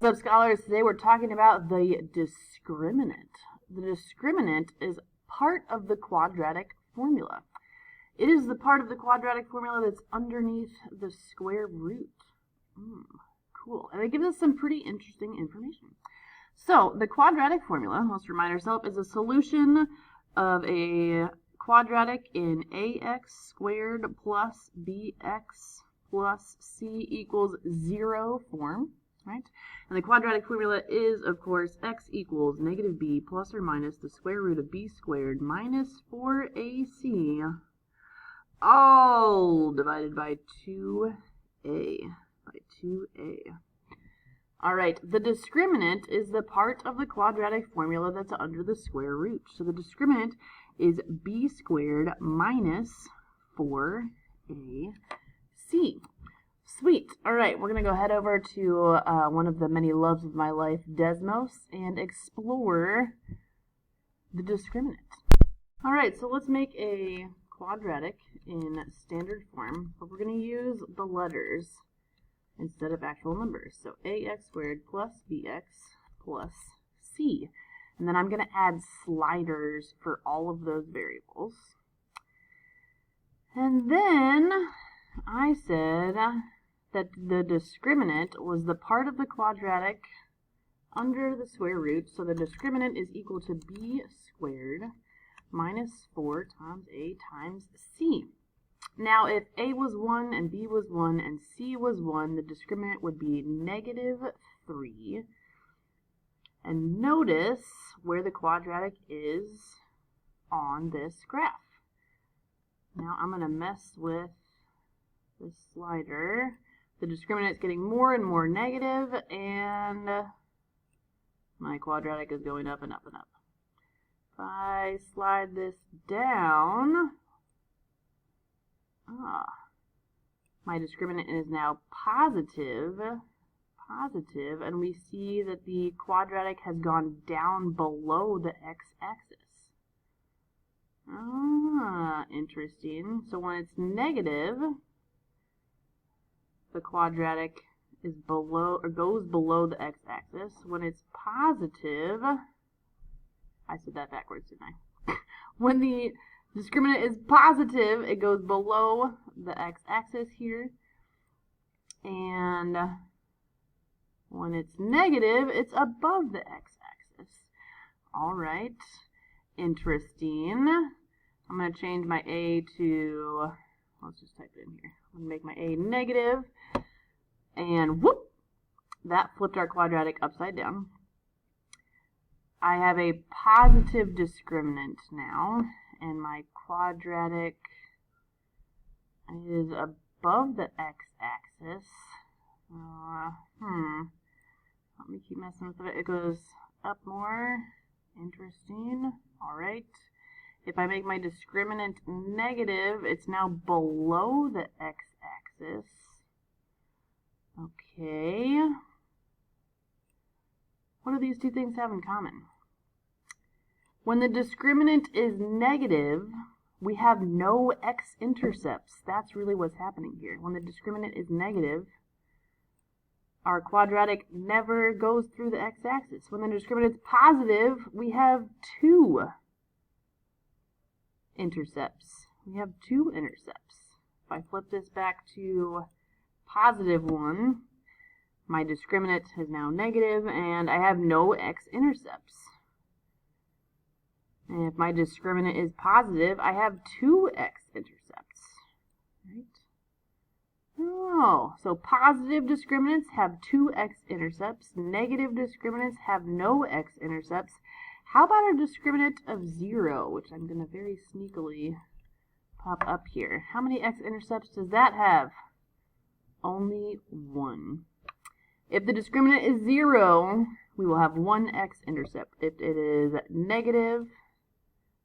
What's up, scholars? Today we're talking about the discriminant. The discriminant is part of the quadratic formula. It is the part of the quadratic formula that's underneath the square root. Cool. And it gives us some pretty interesting information. So the quadratic formula, let's remind ourselves, is a solution of a quadratic in ax squared plus bx plus c equals 0 form. Right? And the quadratic formula is, of course, x equals negative b plus or minus the square root of b squared minus 4ac, all divided by 2a. All right, the discriminant is the part of the quadratic formula that's under the square root. So the discriminant is b squared minus 4ac. Sweet. All right, we're going to go head over to one of the many loves of my life, Desmos, and explore the discriminant. All right, so let's make a quadratic in standard form, but we're going to use the letters instead of actual numbers. So ax squared plus bx plus c. And then I'm going to add sliders for all of those variables. And then I said that the discriminant was the part of the quadratic under the square root, so the discriminant is equal to b squared minus 4 times a times c. Now, if a was 1 and b was 1 and c was 1, the discriminant would be negative 3. And notice where the quadratic is on this graph. Now, I'm going to mess with this slider. The discriminant is getting more and more negative, and my quadratic is going up and up and up. If I slide this down, my discriminant is now positive, and we see that the quadratic has gone down below the x-axis. Interesting. So when it's negative, the quadratic is below or goes below the x-axis. When it's positive, I said that backwards, didn't I? When the discriminant is positive, it goes below the x-axis here. And when it's negative, it's above the x-axis. All right, interesting. I'm going to change my a to, let's just type it in here. I'm going to make my a negative, and whoop, that flipped our quadratic upside down. I have a positive discriminant now, and my quadratic is above the x-axis. Let me keep messing with it. It goes up more. Interesting. All right. If I make my discriminant negative, it's now below the x-axis. Okay. What do these two things have in common? When the discriminant is negative, we have no x-intercepts. That's really what's happening here. When the discriminant is negative, our quadratic never goes through the x-axis. When the discriminant is positive, we have two intercepts. We have two intercepts. If I flip this back to positive 1, my discriminant is now negative, and I have no x-intercepts. And if my discriminant is positive, I have two x-intercepts. Right? Oh, so positive discriminants have two x-intercepts. Negative discriminants have no x-intercepts. How about a discriminant of 0, which I'm going to very sneakily pop up here? How many x-intercepts does that have? Only 1. If the discriminant is 0, we will have 1 x-intercept. If it is negative,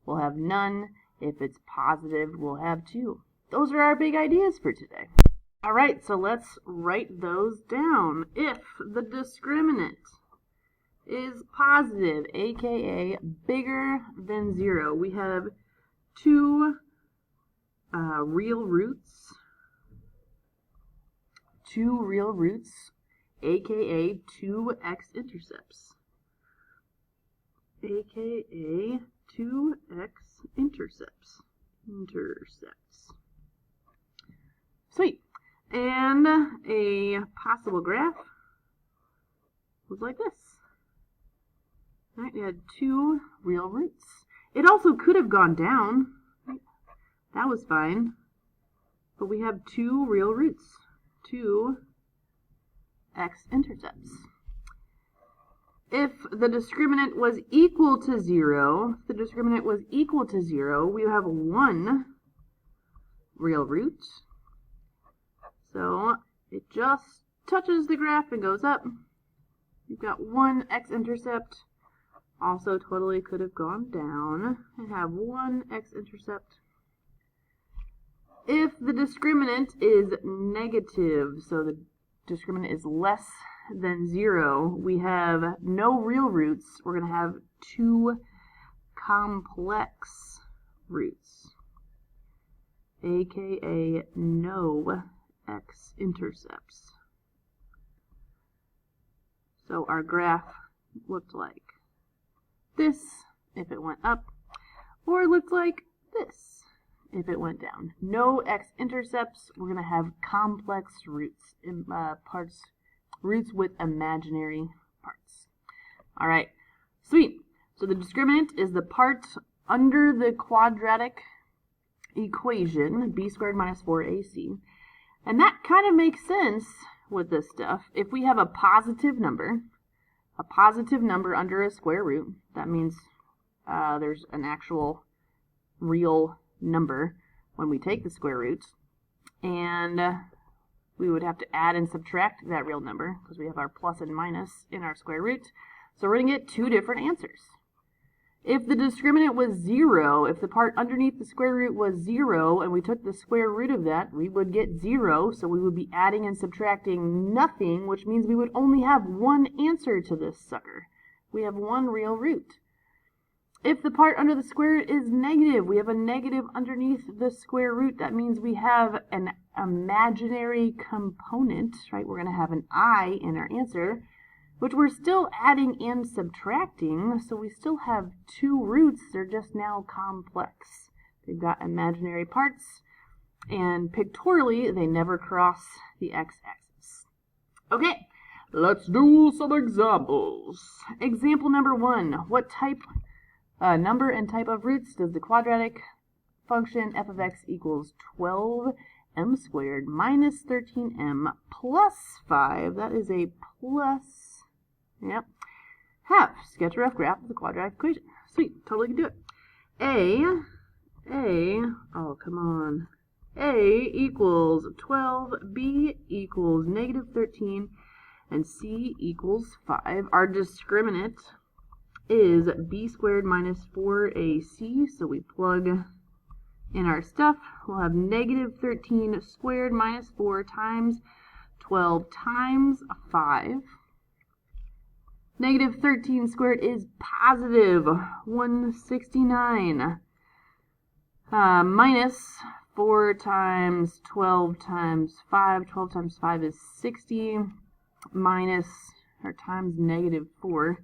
we'll have none. If it's positive, we'll have 2. Those are our big ideas for today. All right, so let's write those down. If the discriminant is positive, aka bigger than 0, we have 2 real roots aka 2 x-intercepts. AKA 2 x-intercepts. Sweet. And a possible graph was like this. All right, we had 2 real roots. It also could have gone down. Right? That was fine. But we have 2 real roots. 2 x-intercepts. If the discriminant was equal to 0, we have 1 real root. So it just touches the graph and goes up. You've got 1 x-intercept. Also totally could have gone down and have 1 x-intercept. If the discriminant is negative, so the discriminant is less than 0, we have no real roots. We're going to have 2 complex roots, aka no x-intercepts. So our graph looked like this if it went up, or it looked like this if it went down. No x-intercepts. We're going to have complex roots, roots with imaginary parts. All right, sweet. So the discriminant is the part under the quadratic equation, b squared minus 4ac. And that kind of makes sense with this stuff. If we have a positive number under a square root, that means there's an actual real number when we take the square root, and we would have to add and subtract that real number because we have our plus and minus in our square root. So we're going to get 2 different answers. If the discriminant was 0, if the part underneath the square root was 0 and we took the square root of that, we would get 0, so we would be adding and subtracting nothing, which means we would only have 1 answer to this sucker. We have 1 real root. If the part under the square root is negative, we have a negative underneath the square root. That means we have an imaginary component, right? We're going to have an I in our answer, which we're still adding and subtracting, so we still have 2 roots. They're just now complex. They've got imaginary parts, and pictorially, they never cross the x-axis. Okay, let's do some examples. Example number 1. What type, number and type of roots does the quadratic function f of x equals 12m squared minus 13m plus 5, that is a plus, yep, have. Sketch a rough graph of the quadratic equation. Sweet, totally can do it. Oh, come on. A equals 12, B equals negative 13, and C equals 5. Our discriminant is b squared minus 4ac, so we plug in our stuff. We'll have negative 13 squared minus 4 times 12 times 5. Negative 13 squared is positive 169. Minus 4 times 12 times 5. 12 times 5 is 60. Minus, or times negative 4.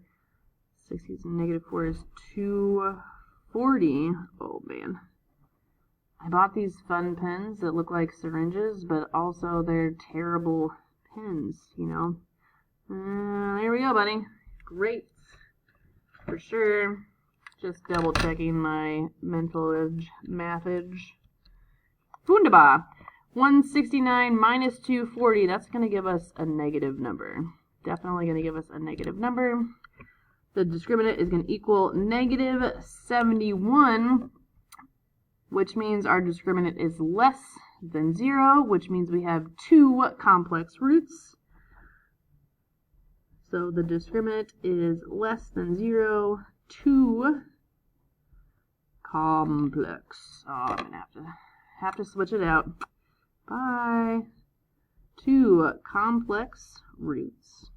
60 and negative 4 is 240. Oh, man. I bought these fun pens that look like syringes, but also they're terrible pens, you know. There we go, buddy. Great. For sure. Just double checking my mentalage, mathage. Wunderbar. 169 minus 240. That's going to give us a negative number. Definitely going to give us a negative number. The discriminant is going to equal negative 71, which means our discriminant is less than 0, which means we have 2 complex roots. So the discriminant is less than 0, 2 complex. Oh, I'm going to have to switch it out. Bye. 2 complex roots.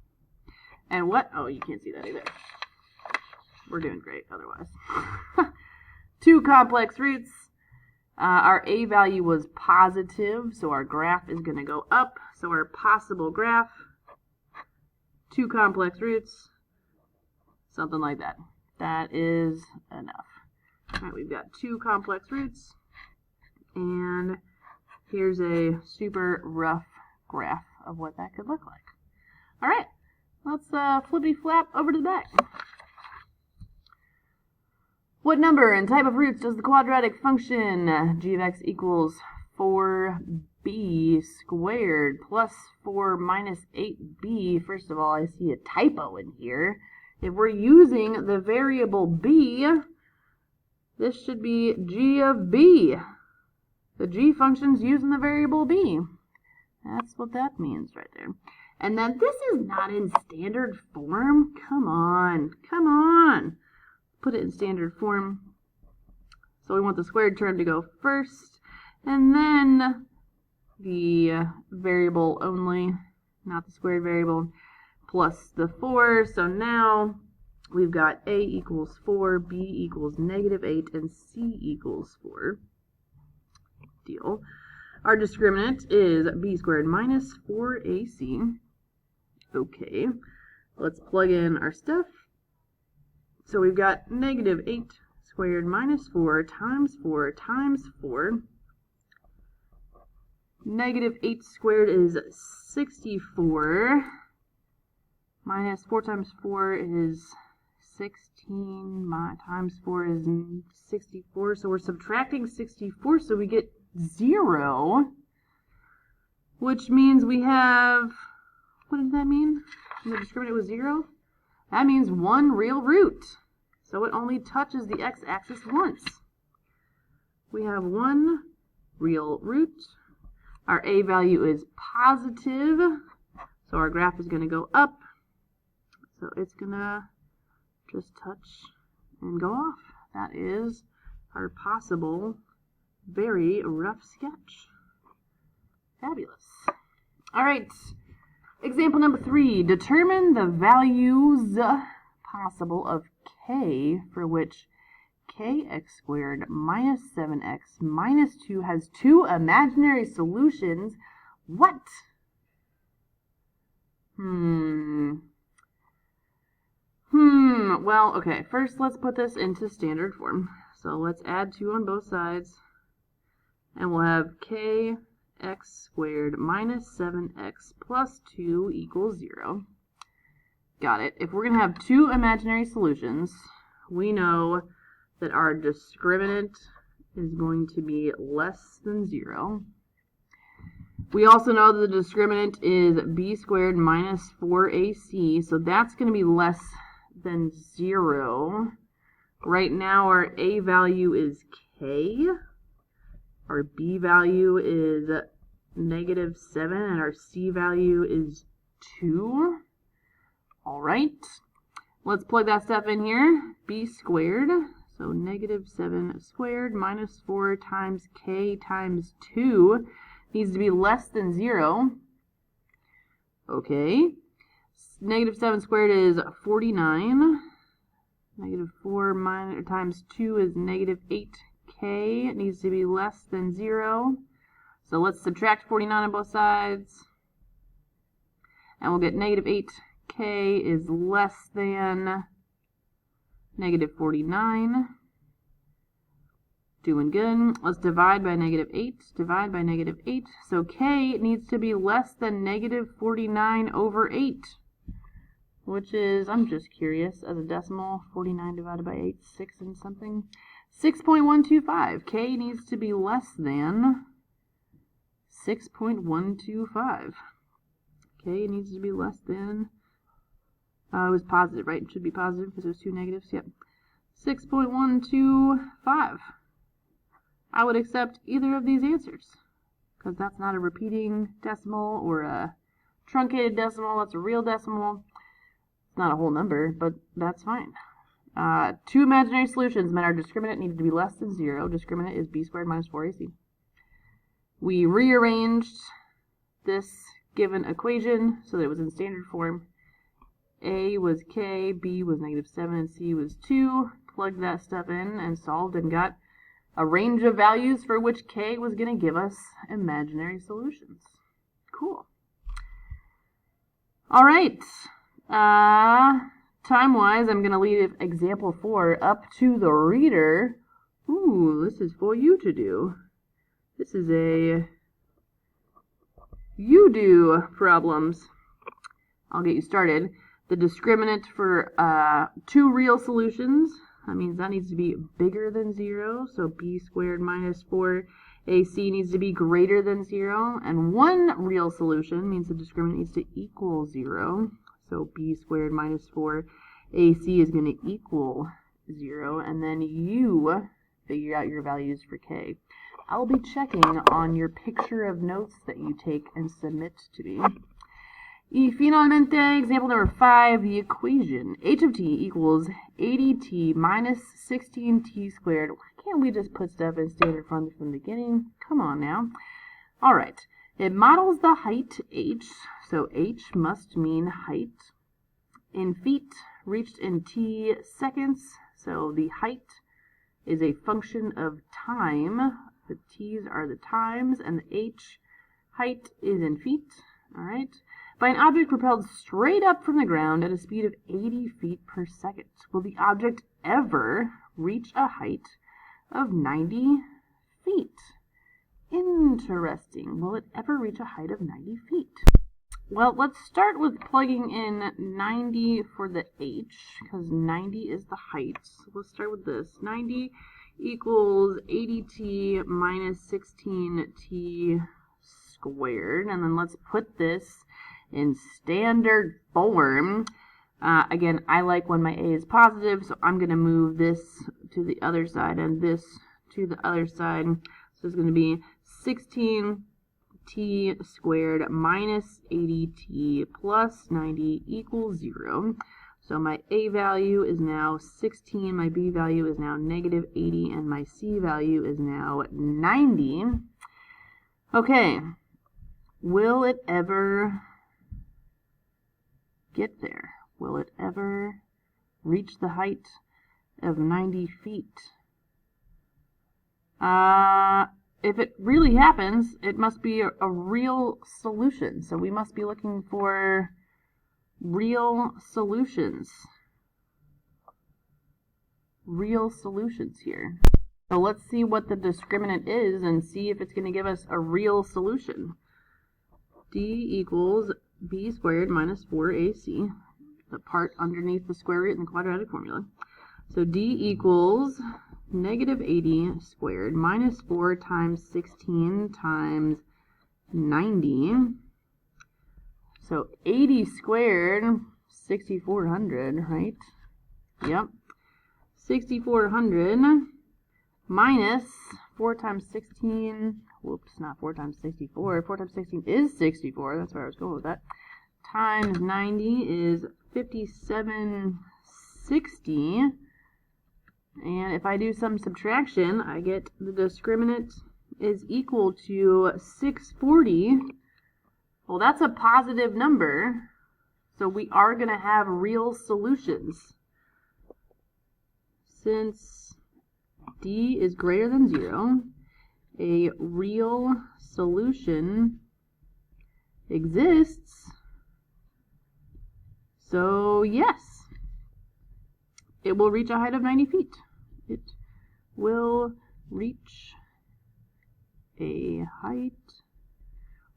And what? Oh, you can't see that either. We're doing great otherwise. 2 complex roots. Our a value was positive, so our graph is going to go up. So our possible graph 2 complex roots, something like that. That is enough. All right, we've got 2 complex roots, and here's a super rough graph of what that could look like. All right, let's flippity flap over to the back. What number and type of roots does the quadratic function g of x equals 4b squared plus 4 minus 8b? First of all, I see a typo in here. If we're using the variable b, this should be g of b. The g function's using the variable b. That's what that means right there. And then this is not in standard form. Come on, come on. Put it in standard form. So we want the squared term to go first, and then the variable only, not the squared variable, plus the 4. So now we've got a equals 4, b equals -8, and c equals 4. Deal. Our discriminant is b squared minus 4ac. Okay, let's plug in our stuff. So we've got -8 squared minus 4 times 4 times 4. -8 squared is 64. Minus 4 times 4 is 16. Times 4 is 64. So we're subtracting 64, so we get 0. Which means we have, what does that mean? The discriminant was 0? That means 1 real root. So it only touches the x-axis once. We have 1 real root. Our a value is positive, so our graph is going to go up. So it's going to just touch and go off. That is our possible very rough sketch. Fabulous. All right. Example number 3. Determine the values possible of k for which kx squared minus 7x minus 2 has 2 imaginary solutions. What? Well, okay. First, let's put this into standard form. So let's add 2 on both sides. And we'll have kx squared minus 7x plus 2 equals 0. Got it. If we're going to have 2 imaginary solutions, we know that our discriminant is going to be less than 0. We also know that the discriminant is b squared minus 4ac, so that's going to be less than 0. Right now our a value is k, our b value is -7, and our c value is 2. All right, let's plug that stuff in here. B squared, so -7 squared minus 4 times k times 2 needs to be less than 0. Okay, -7 squared is 49. -4 times 2 is -8k. It needs to be less than 0. So let's subtract 49 on both sides. And we'll get -8k is less than -49. Doing good. Let's divide by -8. Divide by -8. So k needs to be less than -49 over 8. Which is, I'm just curious, as a decimal, 49 divided by 8, 6 and something. 6.125. K needs to be less than 6.125. K needs to be less than, it was positive, right? It should be positive because there's 2 negatives. Yep. 6.125. I would accept either of these answers because that's not a repeating decimal or a truncated decimal. That's a real decimal. It's not a whole number, but that's fine. 2 imaginary solutions meant our discriminant needed to be less than 0. Discriminant is b squared minus 4ac. We rearranged this given equation so that it was in standard form. A was k, b was -7, and c was 2. Plugged that stuff in and solved and got a range of values for which k was going to give us imaginary solutions. Cool. All right. Time-wise, I'm going to leave example 4 up to the reader. Ooh, this is for you to do. This is a you do problems. I'll get you started. The discriminant for 2 real solutions, that means that needs to be bigger than 0. So b squared minus 4ac needs to be greater than 0. And 1 real solution means the discriminant needs to equal 0. So b squared minus 4ac is going to equal 0. And then you figure out your values for k. I'll be checking on your picture of notes that you take and submit to me. Y finalmente, example number 5, the equation h of t equals 80t minus 16t squared. Why can't we just put stuff in standard form from the beginning? Come on now. All right. It models the height h, so h must mean height. In feet, reached in t seconds, so the height is a function of time. The t's are the times, and the h, height, is in feet. All right. By an object propelled straight up from the ground at a speed of 80 feet per second. Will the object ever reach a height of 90 feet? Interesting. Will it ever reach a height of 90 feet? Well, let's start with plugging in 90 for the h, because 90 is the height. So let's start with this. 90 equals 80t minus 16t squared. And then let's put this in standard form. Again, I like when my a is positive, so I'm going to move this to the other side and this to the other side. So it's going to be 16t squared minus 80t plus 90 equals 0. So my a value is now 16, my b value is now negative 80, and my c value is now 90. Okay, will it ever get there? Will it ever reach the height of 90 feet? If it really happens, it must be a real solution. So we must be looking for real solutions. Real solutions here. So let's see what the discriminant is and see if it's going to give us a real solution. D equals b squared minus 4ac, the part underneath the square root in the quadratic formula. So d equals negative 80 squared minus 4 times 16 times 90. So 80 squared, 6,400, right? Yep. 6,400 minus 4 times 16, whoops, not 4 times 64. 4 times 16 is 64. That's where I was going with that. Times 90 is 5760. And if I do some subtraction, I get the discriminant is equal to 640. Well, that's a positive number. So we are going to have real solutions. Since d is greater than 0, a real solution exists. So yes, it will reach a height of 90 feet. It will reach a height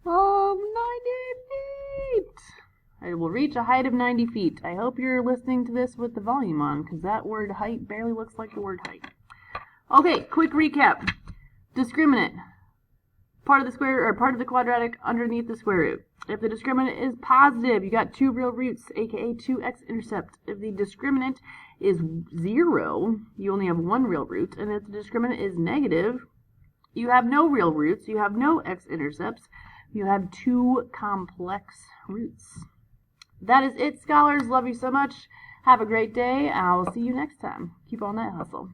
of 90 feet. It will reach a height of 90 feet. I hope you're listening to this with the volume on, because that word height barely looks like the word height. Okay, quick recap. Discriminant. Part of the square, or part of the quadratic underneath the square root. If the discriminant is positive, you got 2 real roots, aka 2 x-intercept. If the discriminant is 0, you only have 1 real root. And if the discriminant is negative, you have no real roots, you have no x-intercepts, you have 2 complex roots. That is it, scholars. Love you so much. Have a great day. I'll see you next time. Keep on that hustle.